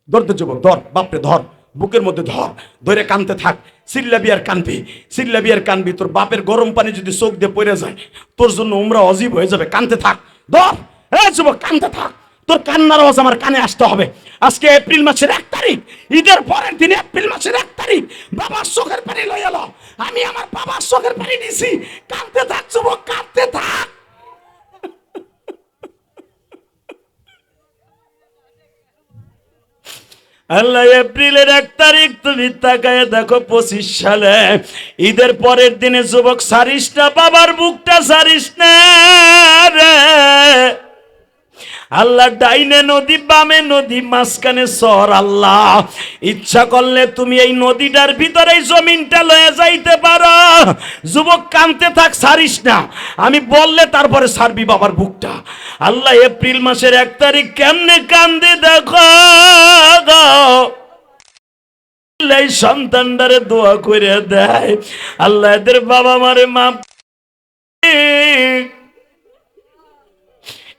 ধরতে যুবক, ধর বাপরে, ধর বুকের মধ্যে ধর, ধরে কানতে থাক, চিল্লাবি আর কানবি, চিল্লাবি আর কানবি। তোর বাপের গরম পানি যদি চোখ দিয়ে পড়ে যায়, তোর জন্য উমরা অজীব হয়ে যাবে। কানতে থাক, ধর, যুবক কানতে থাক। তোর কান্নার আওয়াজ আমার কানে আসতে হবে। আজকে এপ্রিল মাসের 1 তারিখ, ঈদের পরের দিন এপ্রিল মাসের 1 তারিখ, বাবার চোখের পানি লই এলো। আমি আমার বাবার চোখের পানি দিছি। কানতে থাক যুবক, কানতে থাক। আল্লাহ, এপ্রিলের 1 তারিখ তুমি তাকায় দেখো 25 সালে, ঈদের পরের দিনে যুবক সারিস না, বাবার বুকটা সারিস না রে। আল্লাহ ডাইনে নদী, বামে নদী, মাঝখানে সর। আল্লাহ ইচ্ছা করলে তুমি এই নদীটার ভিতরে এই জমিনটা লয়ে যাইতে পারো। যুবক কানতে থাক, সারিস না। আমি বললে তারপরে সারবি বাবার বুকটা। আল্লাহ এপ্রিল মাসের 1 তারিখ কেমনে কান্দে দেখো। এই সন্তানটারে দোয়া করে দেয়, আল্লাহ এদের বাবা মারে মাপ।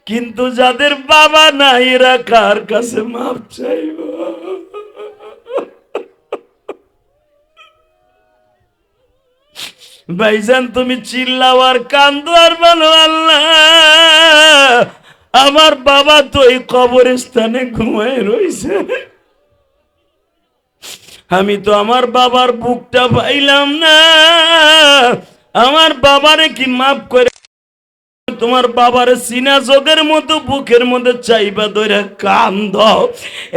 কিন্তু যাদের বাবা নাই এরা কার কাছে মাপ চাইব? ভাইজান তুমি চিল্লাও আর কান্দো আর বলো, আল্লাহ আমার বাবা তো এই কবরস্থানে ঘুমায় রইছে, আমি তো আমার বাবার বুকটা পাইলাম না। আমার বাবারে কি মাফ করে। তোমার বাবার সিনা যোগের মতো বুকের মধ্যে চাইবা ধরে কান্দ।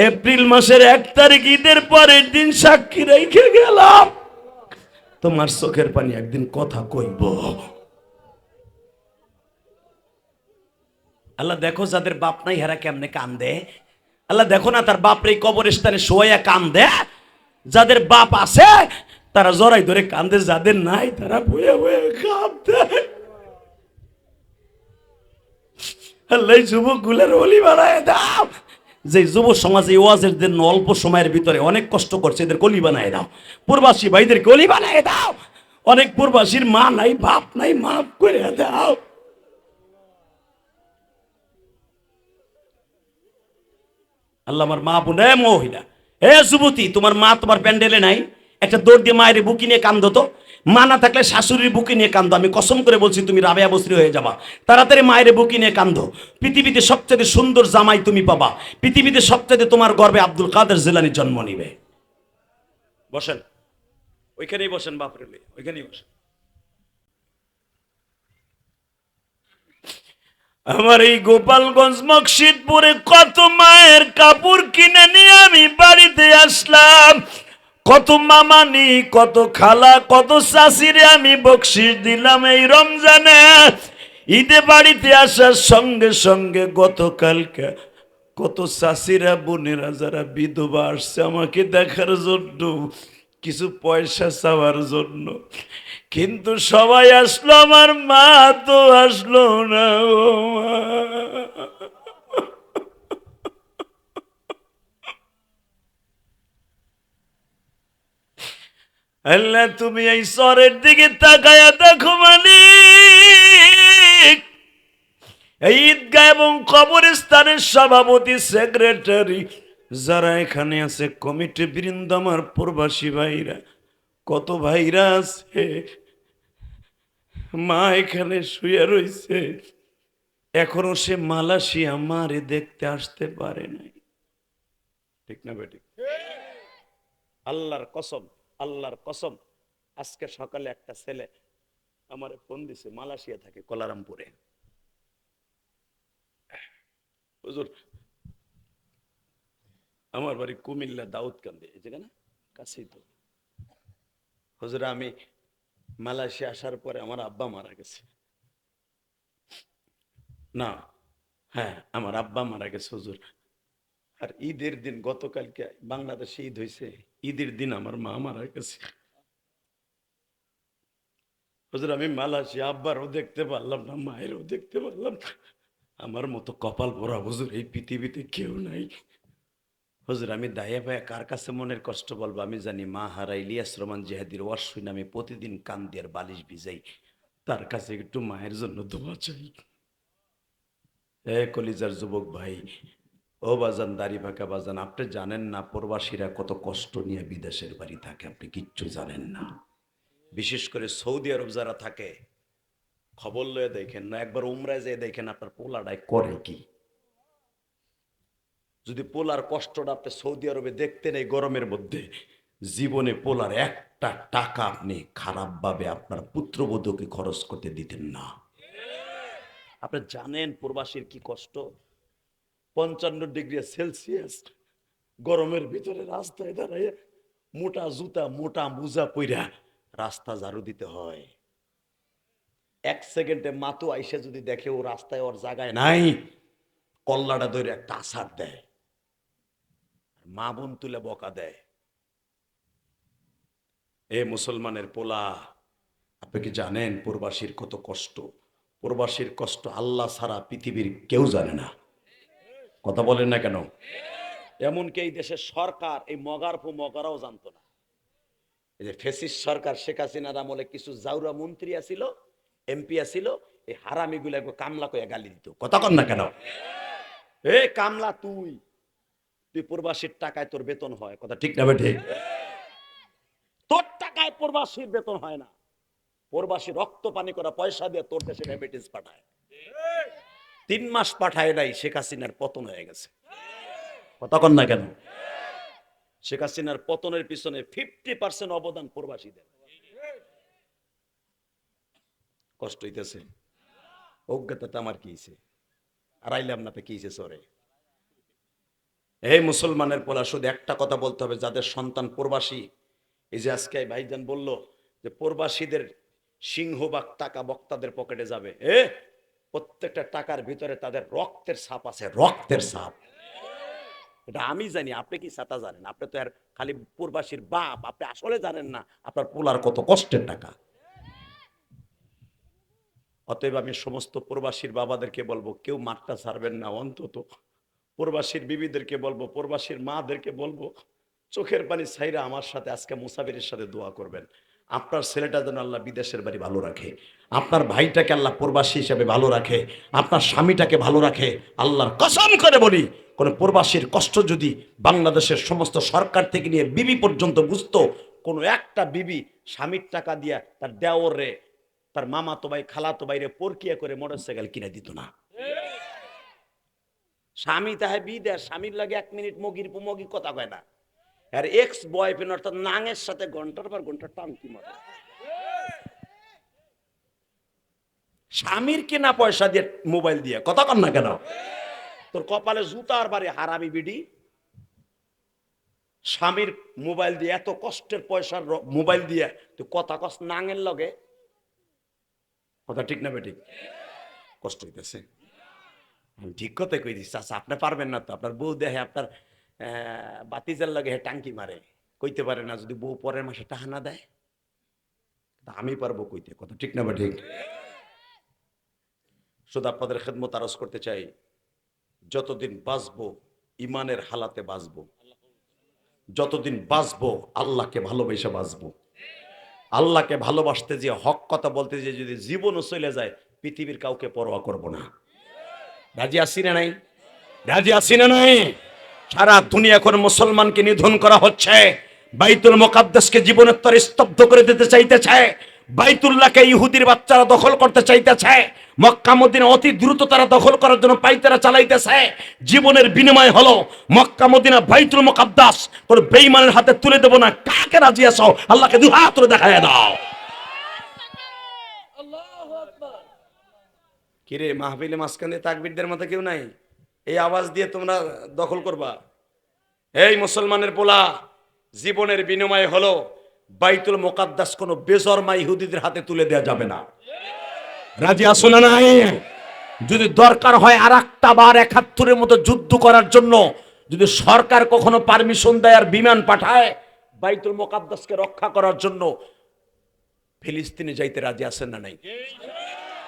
এপ্রিল মাসের 1 তারিখ ঈদের পরের দিন সাক্ষী রেখে গেলাম, তোমার চোখের পানি একদিন কথা কইব। আল্লাহ দেখো যাদের বাপ নাই হেরা কেমনে কান্দে। আল্লাহ দেখো না তার বাপ রে কবরস্থানে শোয়া কান্দে। যাদের বাপ আছে তারা জড়াই ধরে কান্দে, যাদের নাই তারা বয়ে বয়ে কান্দে। আল্লাহ যুবক গুলার অলি বানায় দাও। যে যুব সমাজে ওয়াজের জন্য অল্প সময়ের ভিতরে অনেক কষ্ট করছে, এদের গলি বানায় দাও। প্রবাসী ভাইদের গলি বানায় দাও। অনেক প্রবাসীর মা নাই, বাপ নাই, মাফ করে দাও। আল্লাহ আমার মা বোন, মহিলা, যুবতী, তোমার মা তোমার প্যান্ডেলে নাই, একটা দৌড় দিয়ে মায়ের বুকি নিয়ে কান্দো তো। মা না থাকলে শাশুড়ির বুকি নিয়ে কান্দো। আমি কসম করে বলছি তুমি রাবেয়া বসরি হয়ে যাবা। তাড়াতাড়ি মায়ের বুকি নিয়ে কান্দো। পৃথিবীতে সবচেয়ে সুন্দর জামাই তুমি পাবা। পৃথিবীতে সবচেয়ে তোমার গর্বে আব্দুল কাদের জিলানী জন্ম নিবে। বসেন, ওইখানেই বসেন, বাপরে ওইখানেই বসেন। আমার এই গোপালগঞ্জ মকসিদপুরে কত মায়ের কাপড় কিনে নিয়ে আমি বাড়িতে আসলাম। কত মামানি, কত খালা, কত চাষিরে আমি বকশিস দিলাম এই রমজানে। ঈদে বাড়িতে আসার সঙ্গে সঙ্গে গতকালকে কত চাষিরা বোনেরা যারা বিধবা আসছে আমাকে দেখার জন্য, কিছু পয়সা চাওয়ার জন্য। কিন্তু সবাই আসলো, আমার মা তো আসলো না। ও মা, আল্লাহ তুমি এই শহরের দিকে তাকায়া দেখো মালিক। এই ঈদগাহ এবং কবরস্থানের সভাপতি, সেক্রেটারি যারা এখানে আছে, কমিটি বৃন্দ, আমার প্রবাসী ভাইরা, কত ভাইরা আছে। মা এখানে শুয়ে রয়েছে, এখনো সে মালয়েশিয়া মারে দেখতে আসতে পারে নাই। ঠিক না বেটি? আল্লাহর কসম, আল্লাহর কসম, আজকে সকালে একটা ছেলে আমার ফোন দিছে, মালয়েশিয়া থাকে, কোলালামপুরে। হুজুর আমার বাড়ি কুমিল্লা দাউদকান্দি, এই জায়গা না, কাছেই তো। হুজুর আমি মালয়েশিয়া আসার পরে আমার আব্বা মারা গেছে। না, হ্যাঁ আমার আব্বা মারা গেছে হুজুর। আর ঈদের দিন, গতকালকে বাংলাদেশে ঈদ হয়েছে, ঈদের দিন আমার মা মারা গেছে। হুজুর আমি মালয়েশিয়া আব্বারও দেখতে পারলাম না, মায়েরও দেখতে পারলাম না। আমার মতো কপাল পরা হুজুর এই পৃথিবীতে কেউ নাই। হুজুর আমি দায়ে ভাইয়া কার কাছে মনের কষ্ট বলবো? আমি জানি মা হারা ইলিয়াস রহমান জিহাদির ওয়াজ শুনে আমি প্রতিদিন কান্দি আর বালিশ ভিজাই। তার কাছে একটু মায়ের জন্য দোয়া চাই। কলিজার যুবক ভাই, ও বাজান, দাড়ি পাকা বাজান, আপনি জানেন না প্রবাসীরা কত কষ্ট নিয়ে বিদেশের বাড়ি থাকে? আপনি কিচ্ছু জানেন না। বিশেষ করে সৌদি আরব যারা থাকে, খবর লয়ে দেখেন না, একবার উমরায় যেয়ে দেখেন আপনার পোলাডায় করে কি। যদি পোলার কষ্টটা আপনি সৌদি আরবে দেখতেন এই গরমের মধ্যে, জীবনে পোলার একটা টাকা আপনি খারাপভাবে আপনার পুত্রবধূকে খরচ করতে দিতেন না। আপনি জানেন প্রবাসীর কি কষ্ট? 55 ডিগ্রি সেলসিয়াস গরমের ভিতরে রাস্তায় দাঁড়ায় মোটা জুতা মোটা মোজা পইরা রাস্তা ঝাড়ু দিতে হয়। 1 সেকেন্ডে মাতু আইসে যদি দেখে ও রাস্তায় ওর জায়গায় নাই, কল্লাটা ধরে একটা আছাড় দেয়, মা বোন তুলে বকা দেয়। এ মুসলমানের পোলা, আপনি কি জানেন প্রবাসীর কত কষ্ট? প্রবাসীর কষ্ট আল্লাহ ছাড়া পৃথিবীর কেউ জানে না। কথা বলেন না কেন? এমনকি এই দেশের সরকার এই মগারাও জানতো না। এই যে ফেসিস সরকার শেখ হাসিনার আমলে কিছু জাউরা মন্ত্রী আছিল, এমপি আছিল, এই হারামিগুলো কামলা কইয়া গালি দিত। কথা কন না কেন? এ কামলা, তুই প্রবাসীর টাকায় তোর বেতন হয়। কথা ঠিক না বেঠিক? তোর টাকায় প্রবাসীর বেতন হয় না। প্রবাসী রক্ত পানি করা পয়সা দিয়ে তোর দেশে রেমিটেন্স পাঠায়। 3 মাস পাঠায় নাই, শেখ হাসিনার পতন হয়ে গেছে। কথা কন না কেন? শেখ হাসিনার পতনের পিছনে 50% অবদান প্রবাসীদের। কষ্ট হইতেছে? অজ্ঞতাটা আমার কি হইছে? আর আইলাম না কি হইছে সরে? এই মুসলমানের পোলা, শুধু একটা কথা বলতে হবে, যাদের সন্তান প্রবাসী, এই যে আজকে ভাইজান বলল যে প্রবাসীদের সিংহভাগ টাকা বক্তাদের পকেটে যাবে, প্রত্যেকটা টাকার ভিতরে তাদের রক্তের ছাপ আছে, রক্তের ছাপ। এটা আমি জানি, আপনি কি ছাতা জানেন? আপনি তো আর খালি প্রবাসীর বাপ, আপনি আসলে জানেন না আপনার পোলার কত কষ্টের টাকা। অতএব আমি সমস্ত প্রবাসীর বাবাদেরকে বলবো, কেউ মাঠটা ছাড়বেন না। অন্তত প্রবাসীর বিবিদেরকে বলবো, প্রবাসীর মাদেরকে বলবো, চোখের পানি ছাইরা আমার সাথে আজকে মুসাফিরের সাথে দোয়া করবেন। আপনার ছেলেটা যেন আল্লাহ বিদেশের বাড়ি ভালো রাখে, আপনার ভাইটাকে আল্লাহ প্রবাসী হিসেবে ভালো রাখে, আপনার স্বামীটাকে ভালো রাখে। আল্লাহর কসম করে বলি, কোন প্রবাসীর কষ্ট যদি বাংলাদেশের সমস্ত সরকার থেকে নিয়ে বিবি পর্যন্ত বুঝতো, কোনো একটা বিবি স্বামীর টাকা দিয়া তার দেওরে, তার মামাতো ভাই খালাতো ভাইরে পরকিয়া করে মোটরসাইকেল কিনে দিত না। স্বামী তাহে বিদেশ, স্বামীর লাগে 1 মিনিট মগি কথা কয় না। আর এক্স বয়ফ্রেন্ড অর্থাৎ নাঙের সাথে ঘন্টার পর ঘন্টা টানকি মারে। স্বামীর কেনা পয়সা দিয়ে মোবাইল দিয়ে। কথা কন না কেন? তোর কপালে জুতার বাড়ি হারামি বিডি। স্বামীর মোবাইল দিয়ে, এত কষ্টের পয়সার মোবাইল দিয়ে তুই কথা কস নাঙের লগে। কথা ঠিক না বেঠিক? কষ্ট হইতেছে? ঠিক কথাই কই দিস। আচ্ছা, আপনি পারবেন না তো? আপনার বউ দেখে আপনার বাতিজার লাগে টাঙ্কি মারে, কইতে পারে না যদি বউ পরের মাসে টাকা না দেয়। আমি পারবো কইতে। কথা ঠিক না বা ঠিক? শুধু আপনাদের খেদমত আরজ করতে চাই, যতদিন বাঁচবো ইমানের হালাতে বাঁচবো, যতদিন বাঁচবো আল্লাহকে ভালোবেসে বাঁচবো। আল্লাহকে ভালোবাসতে যে, হক কথা বলতে যে যদি জীবনও চলে যায়, পৃথিবীর কাউকে পরোয়া করব না। রাজি আছি না নাই? রাজি আছি না নাই? সারা দুনিয়া এখন মুসলমানকে নিধন করা হচ্ছে। বাইতুল মুকাদ্দাসকে জীবনের তরে স্তব্ধ করে দিতে চাইতেছে। বাইতুল্লাহকে ইহুদির বাচ্চারা দখল করতে চাইতেছে। মক্কা মদিনা অতি দ্রুত তারা দখল করার জন্য পাইতারা চালাইতেছে। জীবনের বিনিময় হলো মক্কা মদিনা বাইতুল মুকাদ্দাস তোর বেঈমানের হাতে তুলে দেব না। কাকে রাজি আছো? আল্লাহকে দুই হাত তুলে দেখায় দাও। আল্লাহু আকবার। কিরে মাহফিলে মাঝখানে তাকবীরদের মতো কেউ নাই? এই আওয়াজ দিয়ে তোমরা দখল করবা? এই মুসলমানের পোলা, জীবনের বিনিময় হলো বাইতুল মুকাদ্দাস কোন বেজরমা ইহুদিদের হাতে তুলে দেওয়া যাবে না। রাজি আছো না নাই? যদি দরকার হয় আর একটা বার ৭১-এর মতো যুদ্ধ করার জন্য যদি সরকার কখনো পারমিশন দেয় আর বিমান পাঠায় বাইতুল মুকাদ্দাসকে রক্ষা করার জন্য, ফিলিস্তিনে যাইতে রাজি আছেন না নাই?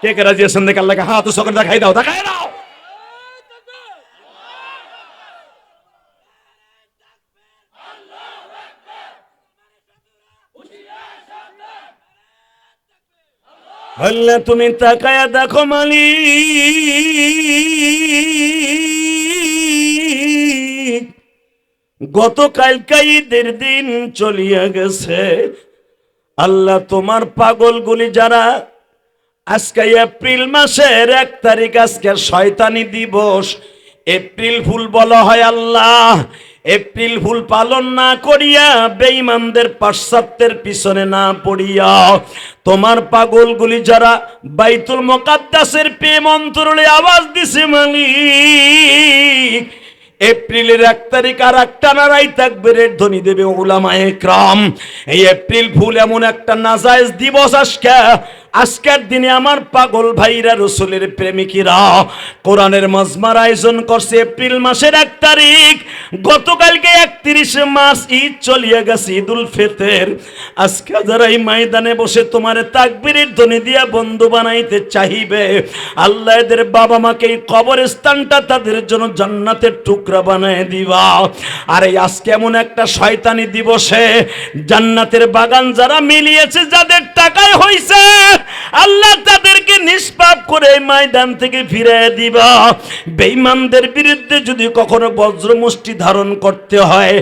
কে কে রাজি আছেন? দেখে আল্লাহকে হাত উঁচু করে দেখাই দাও, দেখাই দাও। আল্লাহ তুমি তাকায়া দেখো মালিক, গতকালকে ঈদের দিন চলিয়া গেছে। আল্লাহ তোমার পাগলগুলি যারা আজকে এপ্রিল মাসের 1 তারিখ, আজকে শয়তানি দিবস, এপ্রিল ফুল বলা হয় আল্লাহ, এপ্রিল ফুল পালন না করিয়া বেঈমানদের পাশ্চাত্যের পিছনে না পড়িয়া তোমার পাগলগুলি যারা বাইতুল মুকাদ্দাসের প্রেম অন্তরে আওয়াজ দিছে মালিক, এপ্রিলের 1 তারিখ আর একটা নারাই তাকবীরের ধ্বনি দেবে উলামায়ে কেরাম। এই এপ্রিল ফুল এমন একটা নাজায়েজ দিবস, আজকের দিনে আমার পাগল ভাইরা, রসুলের প্রেমিকরা কোরআনের মাজমার আয়োজন করছে। এপ্রিল মাসের 1 তারিখ, গতকালকে 31 মার্চ ঈদ চলিয়ে গেছে, ঈদুল ফিতর। আজকে যারা এই ময়দানে বসে তোমার তাকবীরের ধ্বনি দিয়া বন্ধু বানাইতে চাইবে, আল্লাহ এদের বাবা মাকে এই কবরস্থানটা তাদের জন্য জান্নাতের টুকরা বানায় দিবা। আর এই আজকে এমন একটা শয়তানি দিবসে জান্নাতের বাগান যারা মিলিয়েছে, যাদের টাকায় হইছে, আল্লাহ তাদেরকে নিষ্পাপ করে ময়দান থেকে ফিরিয়ে দিবা। বেঈমানদের বিরুদ্ধে যদি কখনো বজ্রমুষ্টি ধারণ করতে হয়,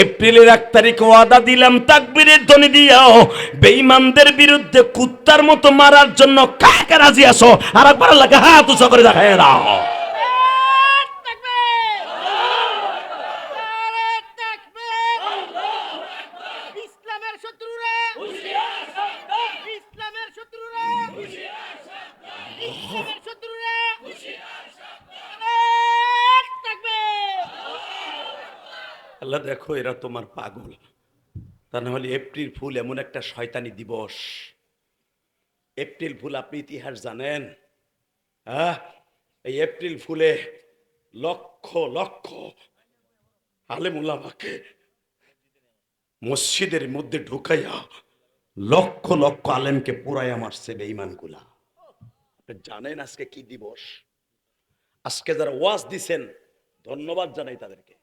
এপ্রিলের 1 তারিখ ওয়াদা দিলাম, তাকবীরের ধ্বনি দিয়াও বেঈমানদের বিরুদ্ধে কুত্তার মতো মারার জন্য কাকে রাজি আছো? আর একবার আল্লাহকে হাত উঁচু করে দেখায় দাও। আল্লাহ দেখো, এরা তোমার পাগল। তা না হলে এপ্রিল ফুল এমন একটা শয়তানি দিবস। এপ্রিল ফুল আপনি ইতিহাস জানেন? এই এপ্রিল ফুলে লক্ষ লক্ষ আলেম উলামাকে মসজিদের মধ্যে ঢুকাইয়া লক্ষ লক্ষ আলেমকে পুরাইয়া মারছে বেঈমানগুলা। আপনি জানেন আজকে কি দিবস? আজকে যারা ওয়াজ দিছেন, ধন্যবাদ জানাই তাদেরকে।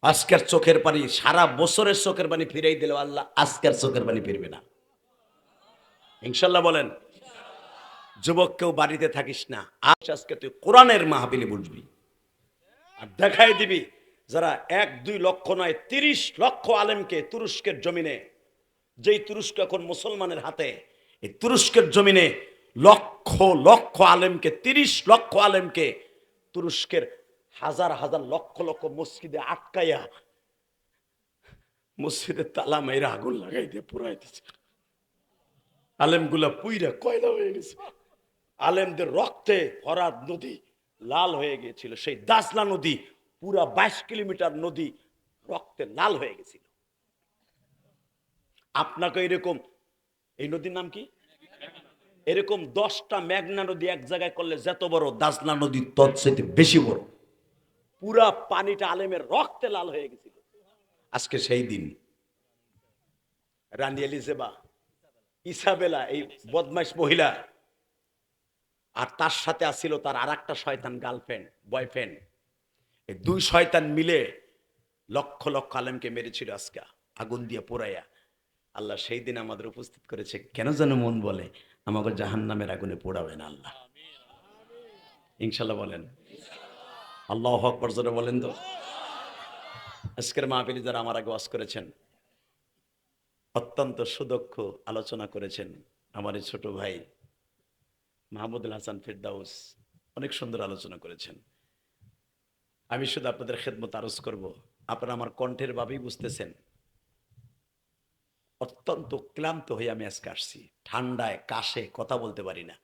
আজকের চোখের পানি, সারা বছরের চোখের পানি ফিরাই দিল আল্লাহ, আজকের চোখের পানি ফিরবে না ইনশাল্লাহ। বলেন, যুবক কেউ বাড়িতে থাকিস না, আজকে তুই কোরআনের মাহফিলে বুঝবি আর দেখাই দিবি যারা 1-2 লক্ষ নয়, 30 লক্ষ আলেমকে তুরস্কের জমিনে, যেই তুরস্ক এখন মুসলমানের হাতে, এই তুরস্কের জমিনে লক্ষ লক্ষ আলেমকে, 30 লক্ষ আলেমকে তুরস্কের হাজার হাজার লক্ষ লক্ষ মসজিদে আটকাইয়া মসজিদে তালা মাইরা আগুন লাগাই দিয়ে পুরাই দিচ্ছে। আলেমগুলা পুইরা কয়লা হয়ে গেছে। আলেমদের রক্তে ফরাত নদী লাল হয়ে গিয়েছিল। সেই দাজলা নদী, পুরা 22 কিলোমিটার নদী রক্তে লাল হয়ে গেছিল। আপনাকে এরকম, এই নদীর নাম কি, এরকম 10টা মেঘনা নদী এক জায়গায় করলে যত বড়, দাজলা নদী তৎসেতে বেশি বড়। পুরা পানিটা আলেমের রক্তে লাল হয়ে গেছিল। আজকে সেই দিন রানী এলিজেবা, ইসাবেলা, এই বদমাইশ মহিলা, আর তার সাথে আসছিল তার আর একটা শয়তান গার্লফ্রেন্ড, বয়ফ্রেন্ড, এই 2 শয়তান মিলে লক্ষ লক্ষ আলেমকে মেরেছিল আজকে আগুন দিয়ে পোড়াইয়া। আল্লাহ সেই দিন আমাদের উপস্থিত করেছে। কেন যেন মন বলে আমাকে জাহান্নামের আগুনে পোড়াবে না আল্লাহ, ইনশাল্লাহ। বলেন আল্লাহু আকবার জোরে বলেন তো। আজকের মাহফিলে যারা আমার আগে ওয়াজ করেছেন, অত্যন্ত সুদক্ষ আলোচনা করেছেন। আমার এই ছোট ভাই মাহমুদুল হাসান ফেরদাউস অনেক সুন্দর আলোচনা করেছেন। আমি শুধু আপনাদের খেদমত আরজ করব, আপনারা আমার কণ্ঠের ভাবেই বুঝতেছেন অত্যন্ত ক্লান্ত হয়ে আমি আজকে আসছি। ঠান্ডায় কাশে কথা বলতে পারি না,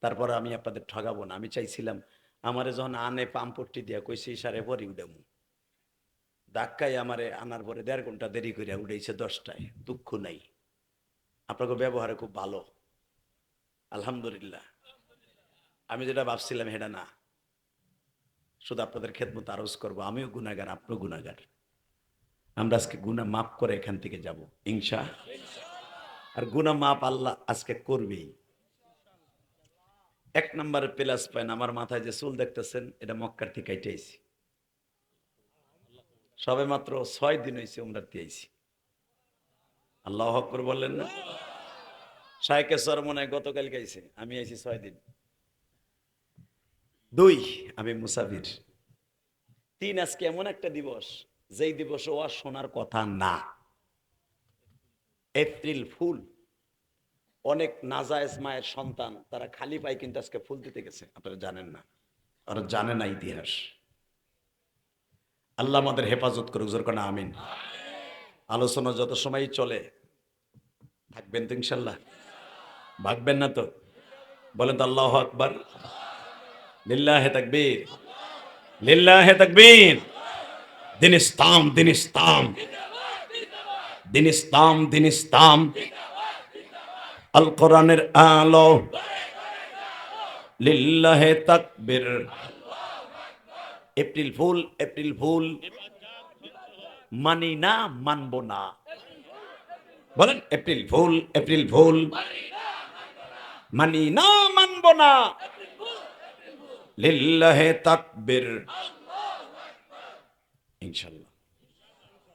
তারপরে আমি আপনাদের ঠগাবো না। আমি চাইছিলাম আমারে যখন আনে পাম্পট্টি দিয়া কইছে ইশারে পরে উঠামু, ধাক্কায় আমারে আনার পরে 1.5 ঘন্টা দেরি করে উঠেছে 10টায়। দুঃখ নাই, আপনাকে ব্যবহারে খুব ভালো, আলহামদুলিল্লাহ। আমি যেটা ভাবছিলাম সেটা না, শুধু আপনাদের খেদমত আরজ করবো। আমিও গুনাহগার, আপনিও গুনাহগার। আমরা আজকে গুনাহ মাফ করে এখান থেকে যাব আর গুনাহ মাফ আল্লাহ আজকে করবেই। 1 নম্বরে প্লাস পয়েন্ট, আমার মাথায় যে চুল দেখতেছেন এটা মক্কার থেকে কেটে আইছি। সবে মাত্র 6 দিন হয়েছে উমরাতে আইছি। আল্লাহু আকবার বললেন না? শাইখে সরমনায় গতকাল গাইছে, আমি আইছি 6 দিন। 2 আমি মুসাফির। 3 আজকে এমন একটা দিবস যেই দিবসে ওয়াজ শোনার কথা না। April fool. অনেক নাজায়েজ মায়ের সন্তান তারা খালি পায় কিন্তু আজকে ফুল দিতে গেছে, আপনারা জানেন না, আর জানে না ইতিহাস। আল্লাহ আমাদের হেফাজত করুক, জোর করে আমিন। আলোচনা যত সময় চলে থাকবেন তো ইনশাল্লাহ, ভাগবেন না তো? বলেন তো আল্লাহু আকবার, লিল্লাহে তাকবীর, লিল্লাহে তাকবীর। দিন ইসলাম, দিন ইসলাম, দিন ইসলাম, দিন ইসলাম। আল কোরআনের আলো, লিল্লাহে তাকবীর। এপ্রিল ফুল, এপ্রিল ফুল, মানি না, মানবো না। বলেন এপ্রিল ফুল, এপ্রিল ফুল, মানি না, মানবো না। লিল্লাহে তাকবীর। ইনশাল্লাহ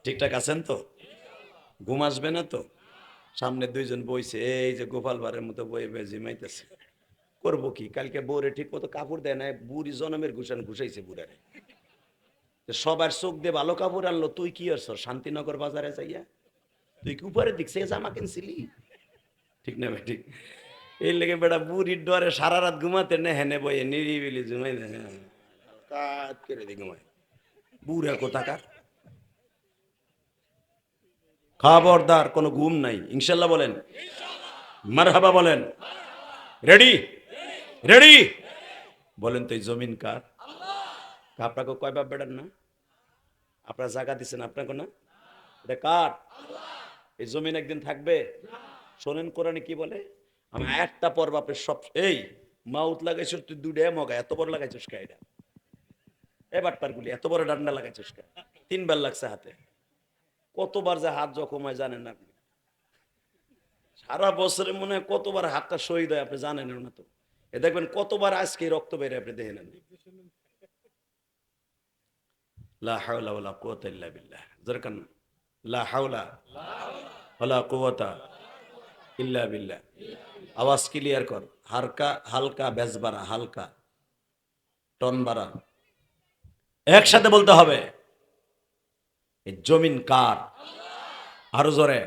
ঠিকঠাক আছেন তো? ঘুম আসবে না তো? সামনে দুইজন বইছে, এই যে গোপাল ভাড়ের মতো বয়ে বয়ে জিমাইতেছে। করবো কি? কালকে বউরে ঠিক মতো কাপড় দেয় না, বুড়ি জনমের ঘুষান ঘুষাইছে বুড়ারে। সবার চোখ দিয়ে ভালো কাপড় আনলো, তুই কি আস শান্তিনগর বাজারে যাইয়া? তুই কি উপরে দিকছে জামা কিনছিলি? ঠিক না ভাই? ঠিক। এই লেগে বেটা বুড়ির ডরে সারা রাত ঘুমাতে না, হেনে বইয়ে নিরিবিলি ঘুমাই কাজ করে দি ঘুমায়। বুড়া কোথাকার। খবরদার, কোনো ঘুম নাই। ইনশাল্লাহ বলেন, মারহাবা বলেন। রেডি, রেডি বলেন। তো এই জমিন কার? আপনাকে কয় বাপ বেড়ান না? আপনারা জায়গা দিচ্ছেন আপনাকে না? এটা কার? এই জমিন একদিন থাকবে। শোনেন কোরআনে কি বলে? আমি একটা পর বাপের সব। এই মাউত লাগাইছ তুই, দুইটা মগা এত বড় লাগাইছিস কা? এটা এবার পার গুলি এত বড় ডান্ডা লাগাইছিস কা? 3 বার লাগছে হাতে। কতবার যে হাত জখম হয় জানেন না আপনি? সারা বছরে মনে হয় কতবার হাতটা শহীদ হয় আপনি জানেন না তো? এ দেখবেন কতবার আজকে রক্ত বেড়ে আপনি দেখে নেন। লা হাওলা ওয়ালা কুওয়াতা ইল্লা বিল্লাহ। যেরকম লা হাওলা ওয়ালা কুওয়াতা ইল্লা বিল্লাহ। আওয়াজ ক্লিয়ার কর। হালকা হালকা বেজ বাড়া, হালকা টন বাড়া, একসাথে বলতে হবে। এই জমিন কার? আরো জোরে।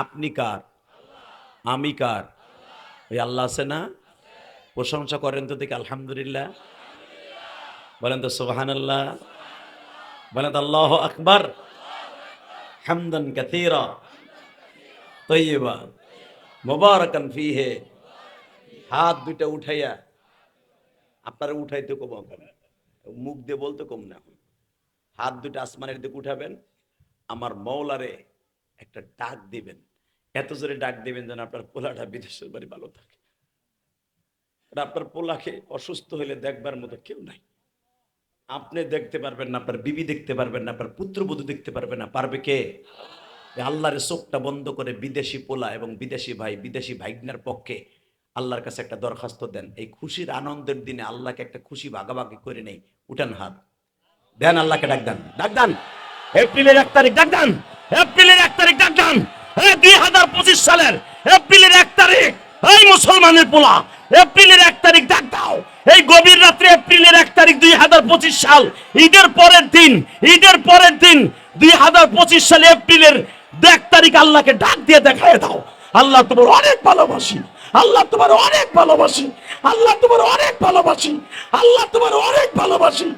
আপনি কার? আমি কার? ওই আল্লাহ আছে না? প্রশংসা করেন তো দেখি আলহামদুলিল্লাহ। বলেন তো সুবহানাল্লাহ, বলেন তো আল্লাহু আকবার। হামদান কাসীরা তাইয়্যিবা মুবারাকান ফীহি। হাত দুইটা উঠাইয়া, আপনারা উঠাইতে কম, মুখ দিয়ে বলতে কম না। হাত দুইটা আসমানের দিকে উঠাবেন, আমার মওলারে একটা ডাক দিবেন। এত জোরে ডাক দিবেন যেন আপনার পোলাটা বিদেশের বাড়ি ভালো থাকে। আপনার পোলাকে অসুস্থ হইলে দেখবার মতো কেউ নাই। আপনি দেখতে পারবেন না, আপনার বিবি দেখতে পারবেন না, আপনার পুত্রবধূ দেখতে পারবেন না। পারবে কে? আল্লাহর চোখটা বন্ধ করে বিদেশি পোলা এবং বিদেশি ভাই, বিদেশি ভাইগনার পক্ষে আল্লাহর কাছে একটা দরখাস্ত দেন। এই খুশির আনন্দের দিনে আল্লাহকে একটা খুশি ভাগাভাগি করে নেই। উঠান হাত দেন, আল্লাহকে ডাক দেন, ডাক দেন। এপ্রিলের 1 তারিখ ডাক দেন, এপ্রিলের 1 তারিখ ডাক দেন। 2025 সালের এপ্রিলের 1 তারিখ, এই মুসলমানের পোলা, এপ্রিলের 1 তারিখ ডাক দাও। এই গভীর রাত্রে এপ্রিলের 1 তারিখ 2025 সাল, ঈদের পরের দিন, ঈদের পরের দিন 2025 সালে এপ্রিলের 1 তারিখ আল্লাহকে ডাক দিয়ে দেখায় দাও, আল্লাহ তোমার অনেক ভালোবাসি, আল্লাহ তোমার অনেক ভালোবাসি, আল্লাহ তোমার অনেক ভালোবাসি, আল্লাহ তোমার অনেক ভালোবাসি,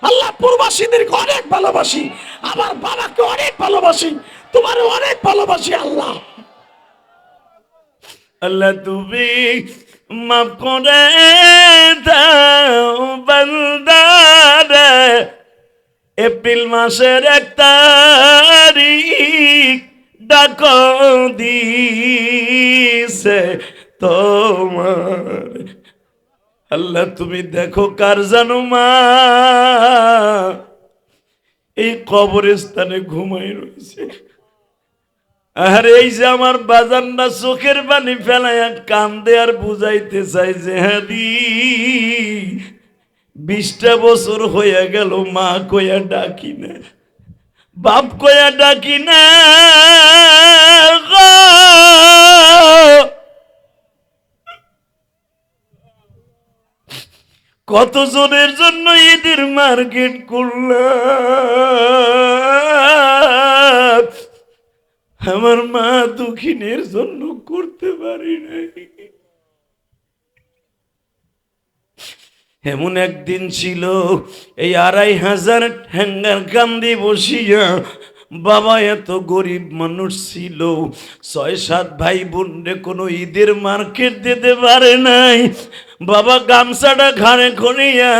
আল্লাহ প্রবাসীদেরকে অনেক ভালোবাসি, আমার বাবাকে অনেক ভালোবাসি, তোমার অনেক ভালোবাসি। আল্লাহ, আল্লাহ তুমি মাফ করে দাও বান্দারে। এপ্রিল মাসের 1 তারিখ ডাক দিছে তোমার। আল্লাহ তুমি দেখো কার জানো মা এই কবরস্থানে ঘুমাই রয়েছে। আর এই যে আমার বাজানরা চোখের পানি ফেলাইয়া কান্দে আর বুঝাইতে চাই যে হাদি 20টা বছর হইয়া গেল মা কইয়া ডাকি না, বাপ কইয়া ডাকি না গো। কতজনের জন্য ঈদের মার্কেট করলাম, আমার মা দুঃখিনের জন্য করতে পারি নাই। এমন একদিন ছিল এই ২৫০০ হ্যাঙ্গার কান্দি বসিয়া, বাবা এত গরিব মানুষ ছিল, ৬-৭ ভাই বোন রে কোনো ঈদের মার্কেট দিতে পারে নাই। বাবা গামছাটা ঘাড়ে করিয়া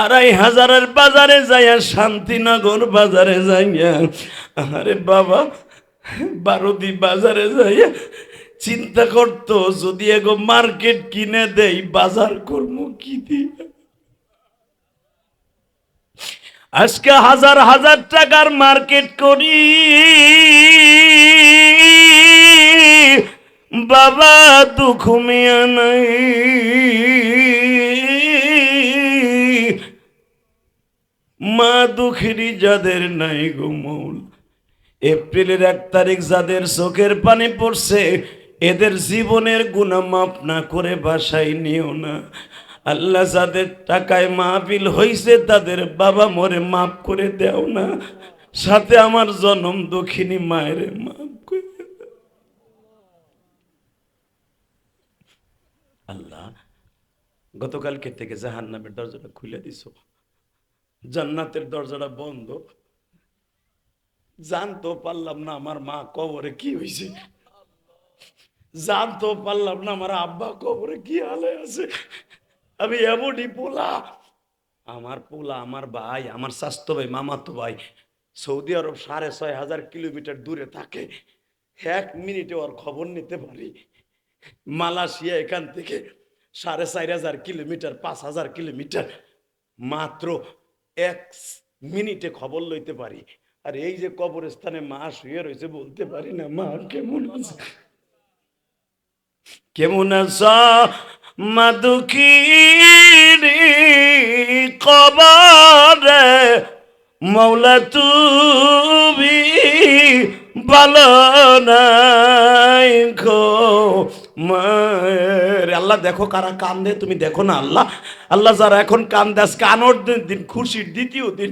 ২৫০০-এর বাজারে যাইয়া, শান্তিনগর বাজারে যাইয়া, আরে বাবা বারোদি বাজারে যাইয়া চিন্তা করতো, যদি এগো মার্কেট কিনে দেই বাজার করবো কি দিয়ে। আজকে হাজার হাজার টাকার মার্কেট করি, বাবা দুঃখ মিয়া নাই। মা দুঃখেরই যাদের নাই গো মৌল, এপ্রিলের ১ তারিখ যাদের চোখের পানি পড়ছে, এদের জীবনের গুনাহ মাফ না করে বাসায় নিও না। আল্লাহ যাদের টাকায় মাহফিল হইছে, তাদের বাবা মরে মাফ করে দেও না। সাথে আমার জনম দুঃখিনী মায়ের মাফ করে দাও। আল্লাহ গতকালকে থেকে জাহান্নামের দরজাটা খুলে দিছো, জান্নাতের দরজাটা বন্ধ। জানতো পারলাম না আমার মা কবরে কি হয়েছে, জানতো পারলাম না আমার আব্বা কবরে কি হালে আছে। আমি এমনই পোলা, আমার পোলা, আমার ভাই, আমার স্বাস্থ্য ভাই, মামাতো ভাই সৌদি আরব ৬,৫০০ কিলোমিটার দূরে থাকে, ১ মিনিটে ওর খবর নিতে পারি। মালয়েশিয়া এখান থেকে ৪,৫০০ কিলোমিটার, ৫,০০০ কিলোমিটার, মাত্র ১ মিনিটে খবর লইতে পারি। আর এই যে কবরস্থানে মা শুয়ে রয়েছে, বলতে পারি না মা কেমন আছে, কেমন আছো মা দুঃখিনী কবরে, মৌলা তুমি ভালো নাই গো মায়ের। আল্লাহ দেখো কারা কান্দে, তুমি দেখো না আল্লাহ। আল্লাহ যারা এখন কান্দে, আজকে আনন্দের দিন, খুশির দ্বিতীয় দিন,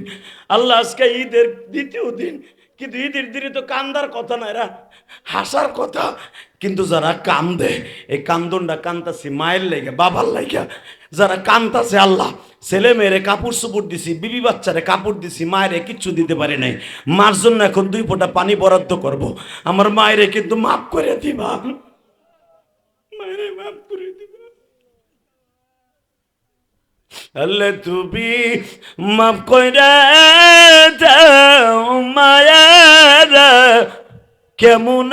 আল্লাহ আজকে ঈদের দ্বিতীয় দিন, কিন্তু ঈদের দিনে তো কান্দার কথা না, এরা হাসার কথা। কিন্তু যারা কান্দে, এই কান্দনটা কান্দাছি মায়ের লেগে, বাবার লেগে। যারা কান্দাছে, আল্লাহ ছেলে মেয়েরে কাপড় চোপড় দিছি, বিবি বাচ্চারে কাপড় দিছি, মায়েরে কিচ্ছু দিতে পারি নাই, মার জন্য এখন 2 ফোঁটা পানি বরাদ্দ করব। আমার মায়েরে কিন্তু মাফ করে দিবা, মায়েরে মাফ করে দিবা আল্লাহ, তুমি মাফ কইরা দাও মায়েরা। কেমন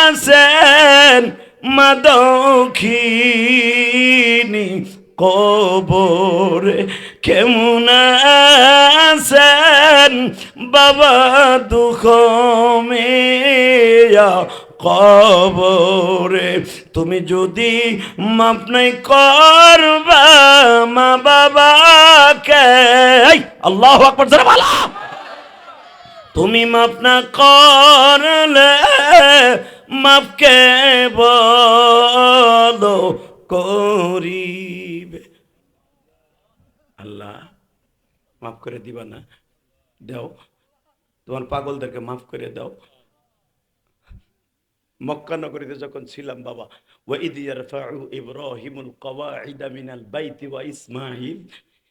আছেন মা দক্ষিণী কবরে, কেমন আছেন বাবা দুঃখ মেয়া কবরে। তুমি যদি মাপ নাই করবা মা বাবাকে, আল্লাহু আকবার জোরে বলো, তুমি মাপ না করলে মাপ কে বলো করিবে। আল্লাহ মাফ করে দিবা না, দাও তোমার পাগলদেরকে মাফ করে দাও। মক্কা নগরীতে যখন ছিলাম বাবা, ওয়াইদ ইয়ারফাউ ইব্রাহিমুল কওয়াইদা মিনাল বাইতি ওয়া ইসমাঈল,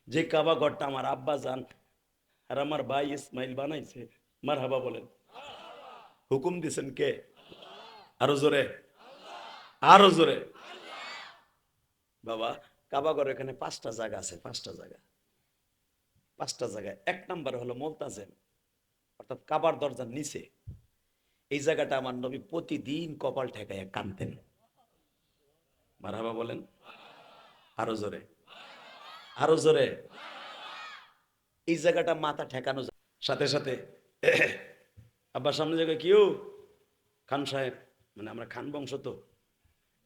যে কাবা ঘরটা আমার আব্বা জান আর আমার ভাই ইসমাইল বানাইছে, মারহাবা বলেন। হুকুম দিছেন কে? আরো জোরে, আরো জোরে। বাবা কাবা ঘর এখানে 5টা জায়গা আছে, 5টা জায়গা, 5টা জায়গায় 1 নাম্বার হলো মুলতাজিম, অর্থাৎ কাবার দরজার নিচে। এই জায়গাটা আমার নবী প্রতিদিন কপাল ঠেকায় কাঁদতেন। মারহাবা বলেন, আরো জোরে, আরো জোরে। এই জায়গাটা মাথা ঠেকানো, সাথে সাথে আব্বার সামনে জায়গায় কেউ খান সাহেব, মানে আমরা খান বংশ তো,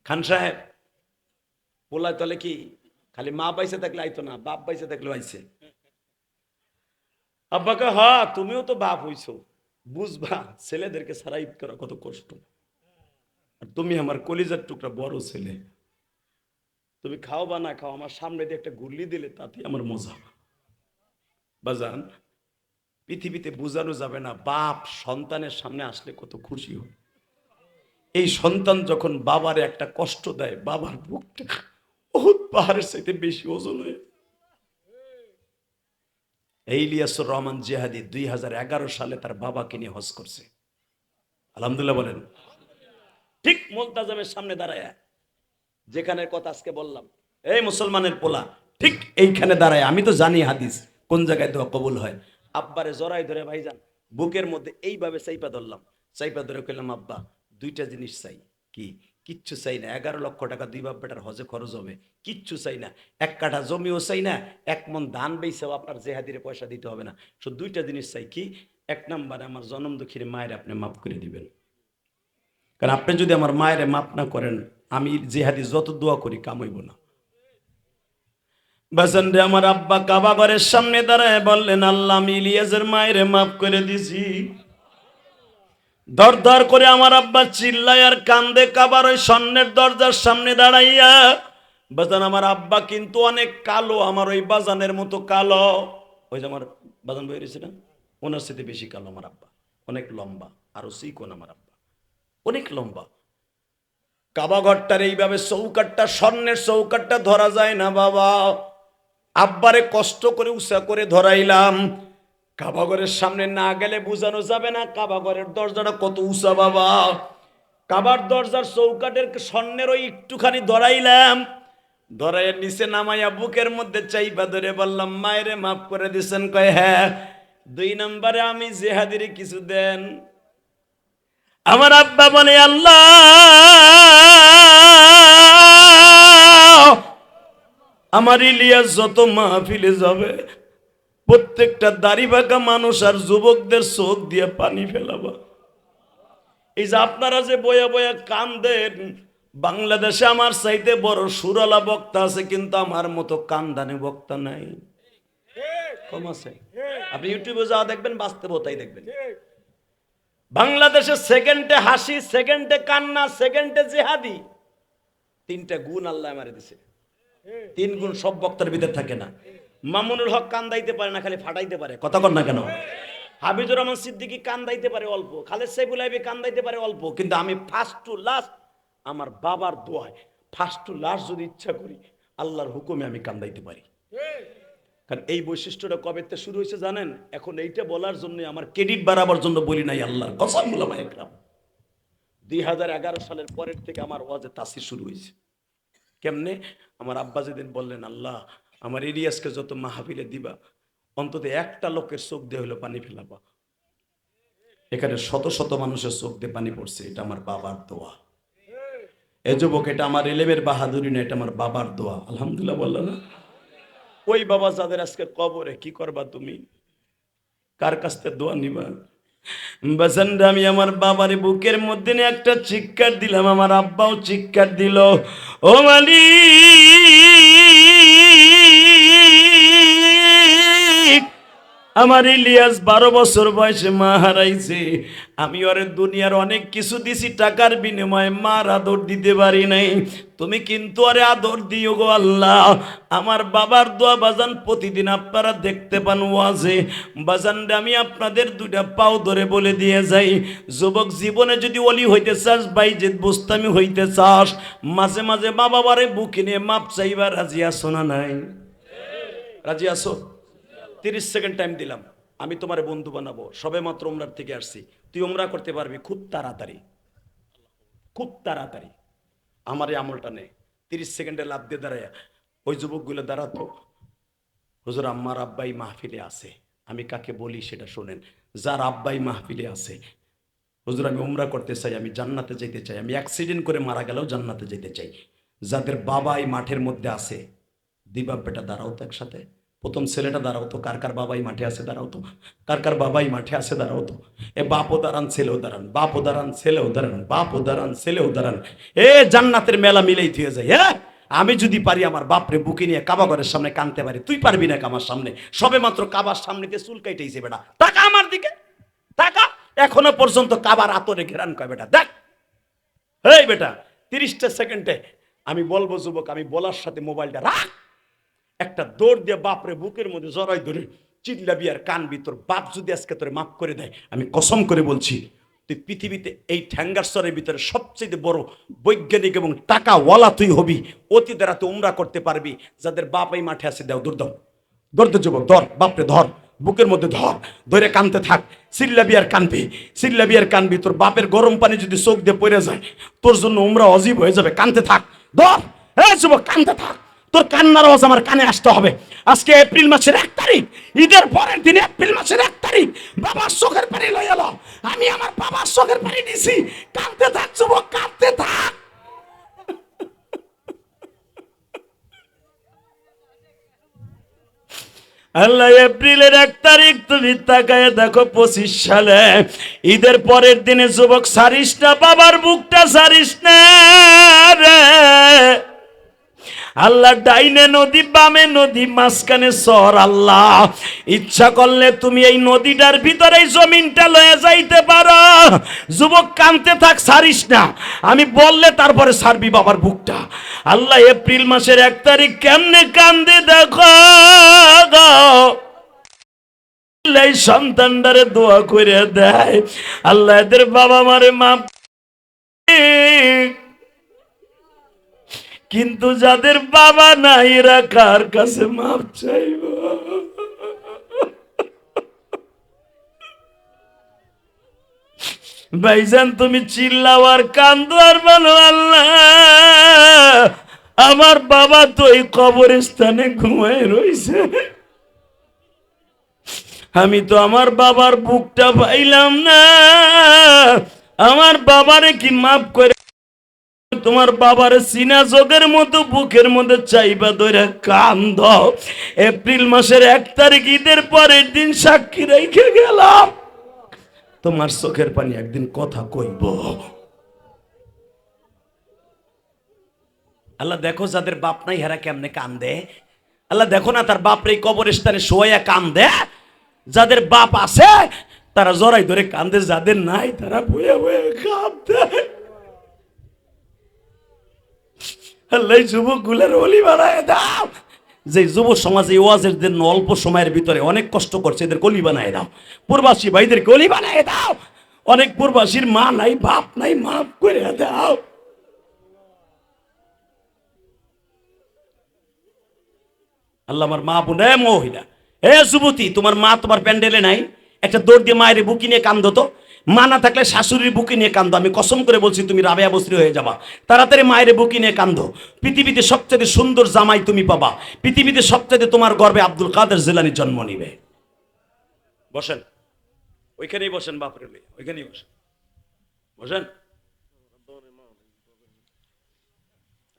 খান সাহেব পোলায় তলে কি খালি মা পাইছে থাকলে আইতো না, বাপ পাইছে থাকলে আইছে। আব্বাকে হ্যাঁ তুমিও তো বাপ হইছো, বুঝবা ছেলেদেরকে সারা ঈদ করা কত কষ্ট, আর তুমি আমার কলিজার টুকরা বড় ছেলে। তুমি খাও বা না খাও, আমার সামনে দিয়ে একটা গুল্লি দিলে তাতে আমার মজা। বাজান, পৃথিবীতে বোঝানো যাবে না বাপ সন্তানের সামনে আসলে কত খুশি হয়। এই সন্তান যখন বাবারে একটা কষ্ট দেয়, বাবার বুকটা বহুত পাহাড়ের চাইতে বেশি ওজন হয়ে। এই ইলিয়াসুর রহমান জিহাদি 2011 সালে তার বাবাকে নিয়ে হজ করছে। আলহামদুলিল্লাহ বলেন। ঠিক মুলতাজামের সামনে দাঁড়ায়, যেখানের কথা আজকে বললাম, এই মুসলমানের পোলা, ঠিক এইখানে দাঁড়ায়। আমি তো জানি হাদিস কোন জায়গায় দোয়া কবুল হয়। আব্বারে জড়াই ধরে ভাইজান বুকের মধ্যে এইভাবে চাইপা ধরলাম, চাইপা ধরে কইলাম আব্বা দুইটা জিনিস চাই। কি? কিচ্ছু চাই না। 11 লক্ষ টাকা দুই বাপ বেটার হজে খরচ হবে, কিচ্ছু চাই না। 1 কাঠা জমিও চাই না, 1 মন ধান বেচেও আপনার জেহাদিরে পয়সা দিতে হবে না। শুধু দুইটা জিনিস চাই। কি? 1 নম্বরে আমার জনম দুঃখীর মায়ের আপনি মাফ করে দিবেন। কারণ আপনি যদি আমার মায়ের মাফ না করেন, আমি জেহাদি যত দোয়া করি কাম হইব না। বাজান রে, আমার আব্বা কাবা ঘরের সামনে দাঁড়ায় বললেন, আল্লাহ আমি ইলিয়াসের মায়ের মাফ করে দিছি। দর দর করে আমার আব্বা চিল্লায় আর কান্দে কাবার ওই স্বর্ণের দরজার সামনে দাঁড়াইয়া। বাজান, আমার আব্বা কিন্তু অনেক কালো, আমার ওই বাজানের মতো কালো। ওই যে আমার বাজান বই রয়েছে না, ওনার সাথে বেশি কালো আমার আব্বা। অনেক লম্বা, আরো চিকন আমার আব্বা, অনেক লম্বা। কাবা ঘরটার এইভাবে চৌকাটটা, স্বর্ণের চৌকাটটা ধরা যায় না বাবা। আব্বারে কষ্ট করে উঁচা করে ধরাইলাম। কাবাঘরের সামনে না গেলে বোঝানো যাবে না কাবাঘরের দরজাটা কত উঁচা বাবা। কাবার দরজার চৌকাটের স্বর্ণের ওই একটুখানি ধরাইলাম, ধরাইয়ের নিচে নামাইয়া বুকের মধ্যে চাইবা ধরে বললাম, মায়েরে মাফ করে দিছেন? কয় হ্যাঁ। 2 নম্বরে আমি জেহাদিরে কিছু দেন। আমার আব্বা বলে, আল্লাহ আমার ইলিয়াস যত মাহফিলে যাবে প্রত্যেকটা দাড়ি বাঁকা মানুষ আর যুবকদের চোখ দিয়ে পানি ফেলাবা। এই যে আপনারা যে বয়া বয়া কান্দেন, বাংলাদেশে আমার চাইতে বড় সুরালা বক্তা আছে, কিন্তু আমার মতো কান্দানে বক্তা নাই। কম আছে। আপনি ইউটিউবে যা দেখবেন বাস্তবতাই দেখবেন। বাংলাদেশে সেকেন্ডে হাসি, সেকেন্ডে কান্না, সেকেন্ডে জেহাদি, 3টা গুণ আল্লাহ আমারে দিছে। 3 গুণ সব বক্তার ভিতরে থাকে না। মামুনুল হক কান্দাইতে পারে না, খালি ফাটাইতে পারে। কথা কর না কেন? হাবিজুর রহমান সিদ্দিকী কান্দাইতে পারে অল্প, খালেদ সাইফুল আইবি কান্দাইতে পারে অল্প, কিন্তু আমি ফার্স্ট টু লাস্ট আমার বাবার দোয়ায় ফার্স্ট টু লাস্ট যদি ইচ্ছা করি আল্লাহর হুকুমে আমি কান্দাইতে পারি। কারণ এই বৈশিষ্ট্যটা কবে থেকে শুরু হয়েছে জানেন? এখন এইটা বলার জন্য আমার ক্রেডিট বাড়াবার জন্য বলি নাই, আল্লাহর কসম উলামা একরাম। 2011 সালের পরের থেকে আমার ওয়াজে তাসির শুরু হয়েছে। কেমনে? আমার আব্বা যেদিন বললেন, আল্লাহ আমার ইলিয়াসকে যত মাহফিলে দিবা অন্তত একটা লোকের চোখ দিয়ে হলো পানি ফেলাবা। এখানে শত শত মানুষের চোখ দিয়ে পানি পড়ছে, এটা আমার বাবার দোয়া। এ যুবক, এটা আমার এলেমের বাহাদুরি না, এটা আমার বাবার দোয়া। আলহামদুলিল্লাহ বললো না? ওই বাবা যাদের আজকে কবরে, কি করবা তুমি? কার কাছ থেকে দোয়া নিবা? বাসানরা, আমি আমার বাবার বুকের মধ্যে একটা চিৎকার দিলাম, আমার আব্বাও চিৎকার দিল, ও মালিক, আমার ইলিয়াস 12 বছর বয়সে মা হারাইছে। আমি ওরে দুনিয়ার অনেক কিছু দিছি, টাকার বিনিময়ে মার আদর দিতে পারি নাই। তুমি কিন্তু ওরে আদর দিও গো আল্লাহ। আমার বাবার দোয়া বাজান প্রতিদিন আপনারা দেখতে পান ওয়াজে। বাজান, আমি আপনাদের 2টা পাও ধরে বলে দিয়ে যাই, যুবক জীবনে যদি ওলি হইতে চাস, বাইজিদ বুস্তামি হইতে চাস, মাঝে মাঝে বাবা বারে বুকে নিয়ে মাপ চাইবা। রাজি আছো না নাই? রাজি আছো? 30 সেকেন্ড টাইম দিলাম, আমি তোমার বন্ধু বানাবো। সবে মাত্র উমরার থেকে আসছি, তুই উমরা করতে পারবি খুব তাড়াতাড়ি, খুব তাড়াতাড়ি। আমার এই আমলটা নেই। 30 সেকেন্ডে লাভ দিয়ে দাঁড়ায় ওই যুবকগুলো দাঁড়াতো, হুজুর আমার আব্বাই মাহফিলে আছে। আমি কাকে বলি সেটা শোনেন। যার আব্বাই মাহফিলে আছে, হুজুর আমি উমরা করতে চাই, আমি জান্নাতে যেতে চাই, আমি অ্যাক্সিডেন্ট করে মারা গেলেও জান্নাতে যেতে চাই। যাদের বাবাই মাঠের মধ্যে আছে, দিবাব বেটা দাঁড়াও তো একসাথে। প্রথম ছেলেটা দাঁড়াও তো, কার কার বাবাই মাঠে আছে দাঁড়াও তো, কার কার বাবাই মাঠে আছে দাঁড়াও তো। এ বাপও দাঁড়ান, ছেলেও দাঁড়ান, বাপও দাঁড়ান, ছেলেও দাঁড়ান, বাপও দাঁড়ান, ছেলেও দাঁড়ান। এ জান্নাতের মেলা মিলেই থুয়ে যায়। হ্যাঁ, আমি যদি পারি আমার বাপরে বুকে নিয়ে কাবা ঘরের সামনে কানতে পারি, তুই পারবি না আমার সামনে? সবে মাত্র কাবার সামনেতে চুল কাইটেছে বেটা, টাকা আমার দিকে টাকা, এখনো পর্যন্ত কাবার আতরে ঘেরান কয় বেটা। দেখ এই বেটা, 30টা সেকেন্ডে আমি বলবো যুবক, আমি বলার সাথে মোবাইলটা রাখ, একটা দৌড় দিয়ে বাপরে বুকের মধ্যে জড়াই ধরে চিল্লাবি আর কানবি। তোর বাপ যদি আজকে তোরে মাফ করে দেয়, আমি কসম করে বলছি, তুই পৃথিবীতে এই ঠ্যাঙ্গারসরের ভিতরে সবচেয়ে বড় বৈজ্ঞানিক এবং টাকাওয়ালা তুই হবি। অতি দ্বারা তুই উমরা করতে পারবি। যাদের বাপ এই মাঠে আছে, দাও দৌড় দাও, দৌড় যুবক, ধর বাপরে, ধর বুকের মধ্যে ধর, ধরে কানতে থাক, চিল্লাবি আর কানবি, চিল্লাবি আর কানবি। তোর বাপের গরম পানি যদি চোখ দিয়ে পড়ে যায়, তোর জন্য উমরা অজীব হয়ে যাবে। কানতে থাক, ধর, হ্যাঁ যুবক কানতে থাক। তোর কান্নার আওয়াজ আমার কানে আসতে হবে। আজকে এপ্রিল মাসের 1 তারিখ, ঈদের পরের দিন এপ্রিল মাসের 1 তারিখ, বাবার চোখের পানি লই এলো। আমি আমার বাবার চোখের পানি দিছি। কানতে থাক যুবক, কানতে থাক। আল্লাহ, এপ্রিলের 1 তারিখ তুমি তাকায় দেখো 25 সালে ঈদের পরের দিনে যুবক সারিস না, বাবার বুকটা সারিস না রে। আল্লাহ ডাইনে নদী, বামে নদী, মাঝখানে সর। আল্লাহ ইচ্ছা করলে তুমি এই নদীটার ভিতরে এই জমিনটা লয়ে যাইতে পারো। যুবক কানতে থাক, সারিস না। আমি বললে তারপরে সারবি বাবার বুকটা। আল্লাহ এপ্রিল মাসের 1 তারিখ কেমনে কান্দে দেখো। এই সন্তানটারে দোয়া করে দেয়, আল্লাহ এদের বাবা মারে মাপ। কিন্তু যাদের বাবা নাই, এরা কার কাছে মাপ চাইব? ভাইজান তুমি চিল্লাও আর কান্দো আর বলো, আল্লাহ আমার বাবা তো এই কবরস্থানে ঘুমায় রইছে, আমি তো আমার বাবার বুকটা পাইলাম না। আমার বাবারে কি মাফ করে। তোমার বাবার সিনা যোগের মতো বুকের মধ্যে চাইবা ধরে কান্দ। এপ্রিল মাসের 1 তারিখ ঈদের পরের দিন সাক্ষী রেখে গেলাম, তোমার চোখের পানি একদিন কথা কইব। আল্লাহ দেখো যাদের বাপ নাই হেরা কেমনে কান্দে। আল্লাহ দেখো না তার বাপরে কবরস্থানে শোয়া কান্দে। যাদের বাপ আছে তারা জড়াই ধরে কান্দে, যাদের নাই তারা বয়ে বয়ে কান্দে। আল্লাহ যুবক গুলার অলি বানায় দাও। যে যুব সমাজে ওয়াজের জন্য অল্প সময়ের ভিতরে অনেক কষ্ট করছে, এদের গলি বানায় দাও। প্রবাসী ভাইদের গলি বানায় দাও। অনেক প্রবাসীর মা নাই, বাপ নাই, মাফ করে দাও। আল্লাহ আমার মা বোন, মহিলা, যুবতী, তোমার মা তোমার প্যান্ডেলে নাই, একটা দৌড় দিয়ে মায়ের বুকি নিয়ে কান্দো তো। মা না থাকলে শাশুড়ির বুকি নিয়ে কান্দো। আমি কসম করে বলছি তুমি রাবেয়া বস্রী হয়ে যাবা। তাড়াতাড়ি মায়ের বুকি নিয়ে কান্দো। পৃথিবীতে সবচেয়ে সুন্দর জামাই তুমি পাবা। পৃথিবীতে সবচেয়ে তোমার গর্বে আব্দুল কাদের জিলানী জন্ম নিবে। বসেন, ওইখানেই বসেন, বাপরে ওইখানেই বসেন, বসেন।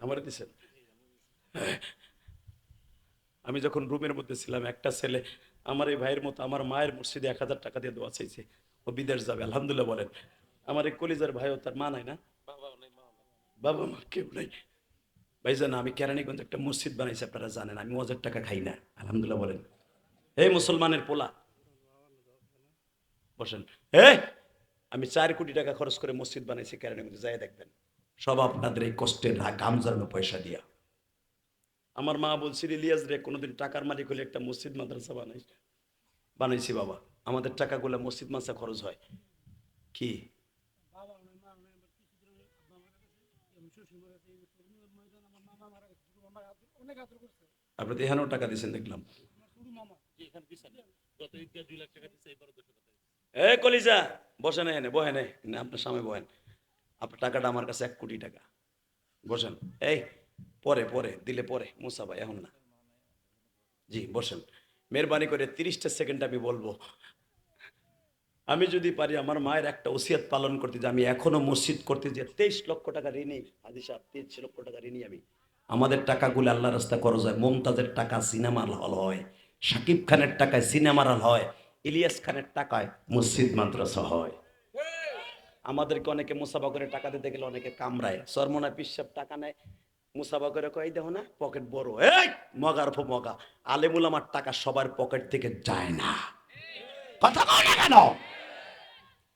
আমার দিচ্ছেন। আমি যখন রুমের মধ্যে ছিলাম, একটা ছেলে আমার এই ভাইয়ের মতো আমার মায়ের মসজিদে 1000 টাকা দিয়ে দোয়া চাইছে, ও বিদেশ যাবে। আলহামদুলিল্লাহ বলেন। আমার এই কলিজার ভাইও, তার মা নাই না, বাবা মা কেউ নাই। ভাইজান আমি কেরানীগঞ্জ একটা মসজিদ বানাইছি, আপনারা জানেন। আমি 1000 টাকা খাই না। আলহামদুলিল্লাহ বলেন। এই মুসলমানের পোলা, বসেন। আমি 4 কোটি টাকা খরচ করে মসজিদ বানাইছি কেরানীগঞ্জে, যাই দেখবেন। সব আপনাদের এই কষ্টের ঘাম ঝরানো পয়সা দিয়া। আমার মা বলছিল, ইলিয়াস রে কোনোদিন টাকার মালিক হলে একটা মসজিদ মাদ্রাসা বানাইছি বাবা। আমাদের টাকাগুলো মসজিদ মাদ্রাসা খরচ হয়। কি আপনি তো এখানেও টাকা দিচ্ছেন দেখলাম। কলিজা বসেন, এখানে বহেন, আপনার সামনে বহেন। আপনার টাকাটা আমার কাছে 1 কোটি টাকা। বসেন। পরে পরে দিলে পরে, মুসা ভাই এখন না। জি বসেন। মেহরবানি করে 30টা সেকেন্ড আমি বলবো। আমি যদি পারি আমার মায়ের একটা ওসিয়ত পালন করতে, যে আমি এখনো মসজিদ করতে, যে 23 লক্ষ টাকা ঋণী, হাজি সাহেব 23 লক্ষ টাকা ঋণী আমি। আমাদের টাকাগুলো আল্লাহ রাস্তা খরচ হয়। মমতাজের টাকা সিনেমার হল হয়, শাকিব খানের টাকায় সিনেমার হল হয়, ইলিয়াস খানের টাকায় মসজিদ মাদ্রাসা হয়। আমাদেরকে অনেকে মুসাফা করে টাকা দিতে গেলে অনেকে কামড়ায়। সরমনা পিসাব টাকা নেয়, মুসাফা করে কই দেখো না পকেট বড়। মগার ফো মগা। আলেমুল আমার টাকা সবার পকেট থেকে যায় না। কথা কও না কেন?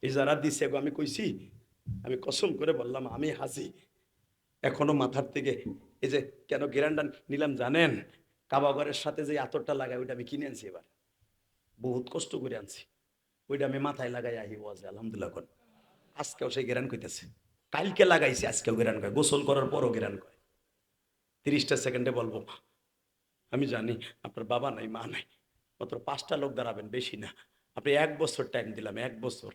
এই যারা দিছে গো, আমি কইছি, আমি কসম করে বললাম আমি হাজি। এখনো মাথার থেকে এই যে কেন গেরান্ডা নিলাম জানেন? কাবাগরের সাথে যে আতরটা লাগায় ওইটা আমি কিনে আনছি এবার, বহুত কষ্ট করে আনছি। ওইটা আমি মাথায় লাগাই আহি ওয়াজে আলহামদুলিল্লাহ কোন। আজকেও সেই গেরান কইতেছে, কালকে লাগাইছি আজকেও গেরান কয়, গোসল করার পরও গেরান কয়। 30টা সেকেন্ডে বলবো, আমি জানি আপনার বাবা নাই মা নাই, মাত্র 5টা লোক দাঁড়াবেন, বেশি না। আপনি 1 বছর টাইম দিলাম, 1 বছর,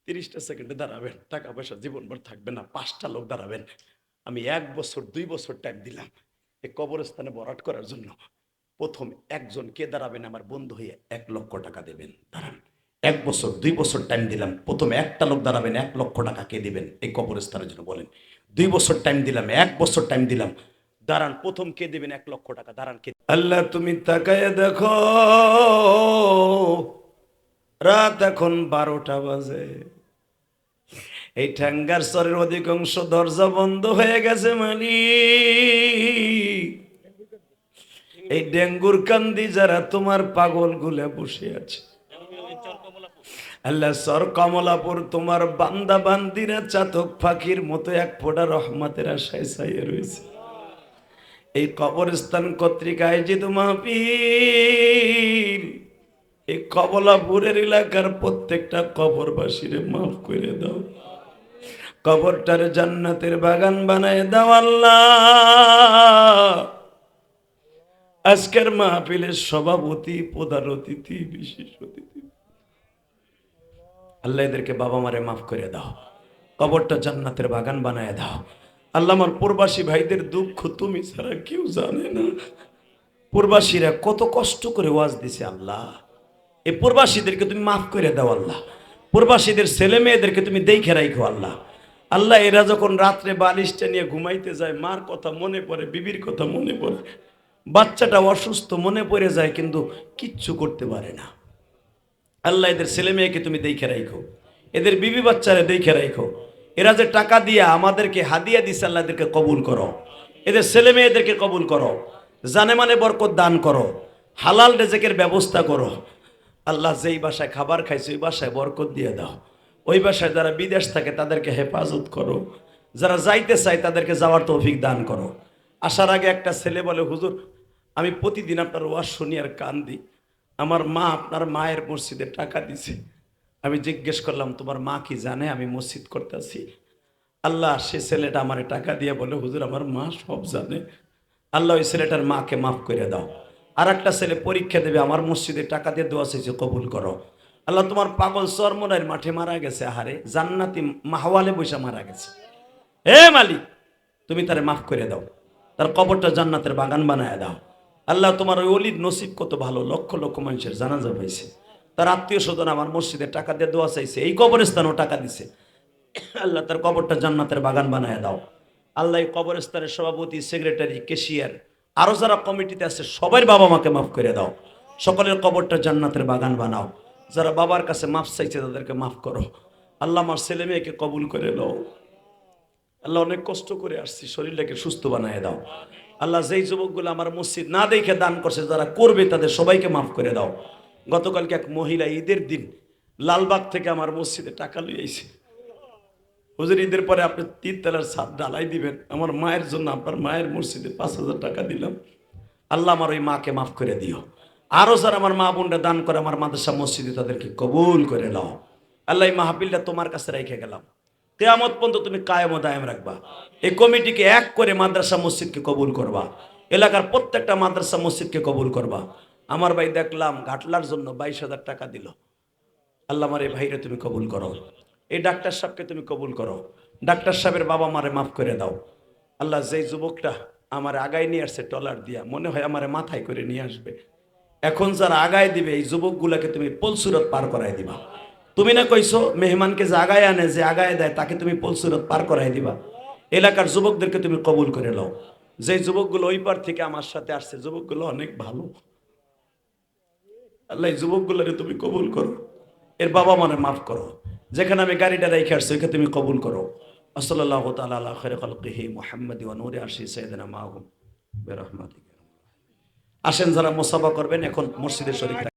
30টা সেকেন্ডে দাঁড়াবেন, টাকা পয়সা জীবনভর থাকবে না, 5টা লোক দাঁড়াবেন। আমি 1 বছর 2 বছর টাইম দিলাম এই কবরস্থানে বরাট করার জন্য। প্রথম একজন কে দাঁড়াবেন আমার বন্ধু হয়ে 1 লক্ষ টাকা দেবেন, দাঁড়ান। 1 বছর 2 বছর টাইম দিলাম, প্রথম একটা লোক দাঁড়াবেন, 1 লক্ষ টাকা কে দিবেন এই কবরস্থানের জন্য বলেন। 2 বছর টাইম দিলাম, 1 বছর টাইম দিলাম, দাঁড়ান। প্রথম কে দিবেন 1 লক্ষ টাকা, দাঁড়ান কে? আল্লাহ তুমি তাকায় দেখো, রাত এখন 12টা বাজে, এই ঠ্যাঙ্গার চরের অধিকাংশ দরজা বন্ধ হয়ে গেছে মালিক। এই ডেঙ্গুর কান্দি যারা তোমার পাগল গুলে বসে আছে আল্লাহ, সর কমলাপুর তোমার বান্দা বান্দিরা চাতক ফাঁকির মতো এক ফোঁটা রহমতের আশায় চাইয়ে রয়েছে। এই কবরস্থান কর্তৃক আয়োজিত মাহফিল, এই কমলাপুরের এলাকার প্রত্যেকটা কবরবাসীরে মাফ করে দাও, কবরটার জান্নাতের বাগান বানায় দাও আল্লাহ। আজকের মাহফিলের সভাপতি, প্রধান অতিথি, বিশেষ অতিথি, আল্লাহ এদেরকে বাবা মারে মাফ করে দাও, কবরটা জান্নাতের বাগান বানায় দাও আল্লাহ। আমার প্রবাসী ভাইদের দুঃখ তুমি ছাড়া কেউ জানে না। প্রবাসীরা কত কষ্ট করে ওয়াজ দিছে আল্লাহ, এই প্রবাসীদেরকে তুমি মাফ করে দাও আল্লাহ। প্রবাসীদের ছেলে মেয়েদেরকে তুমি দেখে রাখো আল্লাহ। আল্লাহ এরা যখন রাত্রে বালিশটা নিয়ে ঘুমাইতে যায়, মার কথা মনে পড়ে, বিবির কথা মনে পড়ে, বাচ্চাটা অসুস্থ মনে পড়ে যায়, কিন্তু কিচ্ছু করতে পারে না। আল্লাহ এদের ছেলে মেয়েকে তুমি দেখে রাখো, এদের বিবি বাচ্চারা দেখে রাখো। এরা যে টাকা দিয়ে আমাদেরকে হাদিয়া দিছে আল্লাহ এদেরকে কবুল করো, এদের ছেলে মেয়েদেরকে কবুল করো, জানে মানে বরকত দান করো, হালাল রেজেকের ব্যবস্থা করো আল্লাহ। যেই বাসায় খাবার খাইছে ওই বাসায় বরকত দিয়ে দাও, ওই বাসায় যারা বিদেশ থাকে তাদেরকে হেফাজত করো, যারা যাইতে চায় তাদেরকে যাওয়ার তৌফিক দান করো। আসার আগে একটা ছেলে বলে, হুজুর আমি প্রতিদিন আপনার ওয়াজ শুনি আর কান্দি, আমার মা আপনার মায়ের মসজিদে টাকা দিছে। আমি জিজ্ঞেস করলাম তোমার মা কি জানে আমি মসজিদ করতেছি? আল্লাহ সে ছেলেটা আমার টাকা দিয়ে বলে, হুজুর আমার মা সব জানে। আল্লাহ ওই ছেলেটার মাকে মাফ করে দাও। আর একটা ছেলে পরীক্ষা দেবে, আমার মসজিদে টাকা দিয়ে দোয়া চাইছে, কবুল করো আল্লাহ। তোমার পাগল চরমনের মাঠে মারা গেছে, আহারে জান্নাতি মাহওয়ালে বৈশা মারা গেছে, হে মালিক তুমি তারে মাফ করে দাও, তার কবরটা জান্নাতের বাগান বানায় দাও আল্লাহ। তোমার ওই অলির নসিব কত ভালো, লক্ষ লক্ষ মানুষের জানাজা পাইছে, তার আত্মীয় স্বজন আমার মসজিদে টাকা দিয়ে দোয়া চাইছে, এই কবরস্থানও টাকা দিছে আল্লাহ, তার কবরটা জান্নাতের বাগান বানায় দাও আল্লাহ। এই কবরস্থানের সভাপতি, সেক্রেটারি, ক্যাশিয়ার, আরো যারা কমিটিতে আছে সবার বাবা মাকে মাফ করে দাও, সকলের কবরটা জান্নাতের বাগান বানাও। যারা বাবার কাছে মাফ চাইছে তাদেরকে মাফ করো আল্লাহ। আমার ছেলে মেয়েকে কবুল করে নাও আল্লাহ, অনেক কষ্ট করে আসছি, শরীরটাকে সুস্থ বানায় দাও আল্লাহ। যেই যুবকগুলো আমার মসজিদ না দেখে দান করছে, যারা করবে তাদের সবাইকে মাফ করে দাও। গতকালকে এক মহিলা ঈদের দিন লালবাগ থেকে আমার মসজিদে টাকা লই আইছে, হুজুর ঈদের পরে আপনি 3 তলার ছাদ ঢালাই দিবেন, আমার মায়ের জন্য আপনার মায়ের মসজিদে 5,000 টাকা দিলাম আল্লাহ। আমার ওই মাকে মাফ করে দিও। আরো যারা আমার মা বোনরা দান করে আমার মাদ্রাসা মসজিদে তাদেরকে কবুল করে নাও আল্লাহ। এই মাহফিলটা তোমার কাছে রেখে গেলাম, কিয়ামত পর্যন্ত তুমি কায়েম ও দায়েম রাখবা। এই কমিটিকে এক করে মাদ্রাসা মসজিদকে কবুল করবা, এলাকার প্রত্যেকটা মাদ্রাসা মসজিদকে কবুল করবা। আমার ভাই দেখলাম ঘাটলার জন্য 22,000 টাকা দিল আল্লাহ। আমার এই ভাইরে তুমি কবুল করো, এই ডাক্তার সাহেবকে তুমি কবুল করো, ডাক্তার সাহেবের বাবা মারে মাফ করে দাও আল্লাহ। যেই যুবকটা আমার আগায় নিয়ে আসছে টলার দিয়া, মনে হয় আমারে মাথায় করে নিয়ে আসবে, এখন যারা আগায় দিবে এই যুবকগুলাকে তুমি পলসুরত পার করাই দিবা। তুমি না কইছো মেহমানকে যে আগায় আনে, যে আগায় দেয় তাকে তুমি পলসুরত পার করাই দিবা। এলাকার যুবকদেরকে তুমি কবুল করে নাও। যে যুবকগুলো ওই পার থেকে আমার সাথে আসছে, যুবকগুলো অনেক ভালো আল্লাহ, এই যুবকগুলোকে তুমি কবুল করো, এর বাবা মানে মাফ করো। যেখানে আমি গাড়িটা রেখে আসছি ওইখানে তুমি কবুল করো। আসসালাল্লাহু তাআলা আলা খায়রি খালকিহি মুহাম্মাদি ওয়া নূরি আরশি সাইয়্যিদিনা মাহুম বিরহমাতিকা। আসেন যারা মুসাফা করবেন এখন মসজিদের শরীফ